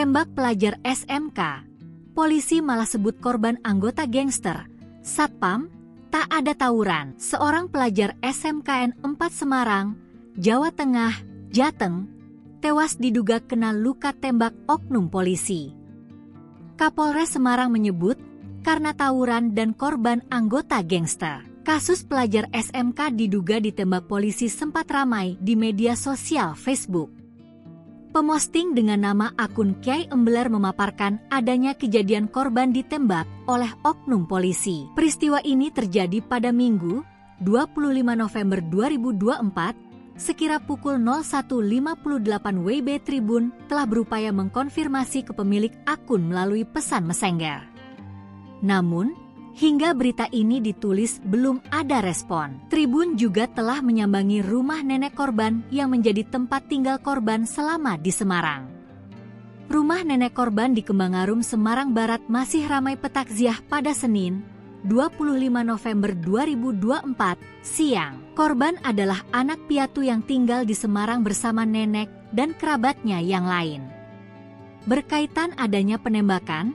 Tembak pelajar SMK. Polisi malah sebut korban anggota gangster. Satpam, tak ada tawuran. Seorang pelajar SMKN 4 Semarang, Jawa Tengah, Jateng, tewas diduga kena luka tembak oknum polisi. Kapolres Semarang menyebut karena tawuran dan korban anggota gangster. Kasus pelajar SMK diduga ditembak polisi sempat ramai di media sosial Facebook. Pemosting dengan nama akun Kiai Embeler memaparkan adanya kejadian korban ditembak oleh oknum polisi. Peristiwa ini terjadi pada Minggu, 25 November 2024, sekira pukul 01.58 WIB. Tribun telah berupaya mengkonfirmasi ke pemilik akun melalui pesan Messenger. Namun, hingga berita ini ditulis belum ada respon. Tribun juga telah menyambangi rumah nenek korban yang menjadi tempat tinggal korban selama di Semarang. Rumah nenek korban di Kembangarum, Semarang Barat masih ramai petakziah pada Senin, 25 November 2024, siang. Korban adalah anak piatu yang tinggal di Semarang bersama nenek dan kerabatnya yang lain. Berkaitan adanya penembakan,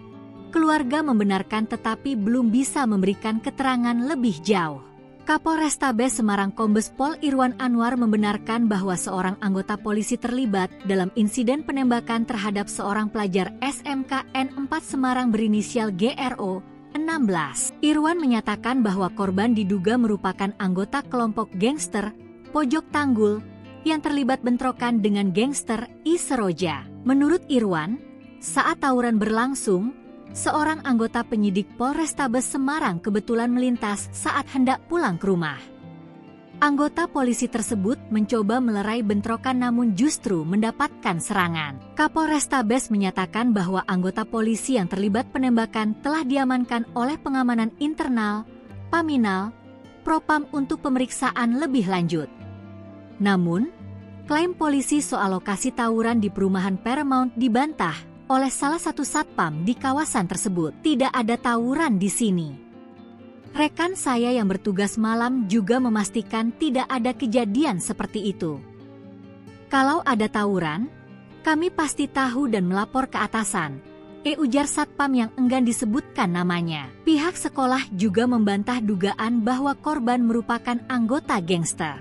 keluarga membenarkan tetapi belum bisa memberikan keterangan lebih jauh. Kapolrestabes Semarang Kombes Pol Irwan Anwar membenarkan bahwa seorang anggota polisi terlibat dalam insiden penembakan terhadap seorang pelajar SMKN 4 Semarang berinisial GRO 16. Irwan menyatakan bahwa korban diduga merupakan anggota kelompok gangster Pojok Tanggul yang terlibat bentrokan dengan gangster I Seroja. Menurut Irwan, saat tawuran berlangsung, seorang anggota penyidik Polrestabes Semarang kebetulan melintas saat hendak pulang ke rumah. Anggota polisi tersebut mencoba melerai bentrokan namun justru mendapatkan serangan. Kapolrestabes menyatakan bahwa anggota polisi yang terlibat penembakan telah diamankan oleh pengamanan internal, Paminal, Propam untuk pemeriksaan lebih lanjut. Namun, klaim polisi soal lokasi tawuran di perumahan Paramount dibantah oleh salah satu satpam di kawasan tersebut. Tidak ada tawuran di sini. Rekan saya yang bertugas malam juga memastikan tidak ada kejadian seperti itu. Kalau ada tawuran, kami pasti tahu dan melapor ke atasan, ujar satpam yang enggan disebutkan namanya. Pihak sekolah juga membantah dugaan bahwa korban merupakan anggota gangster.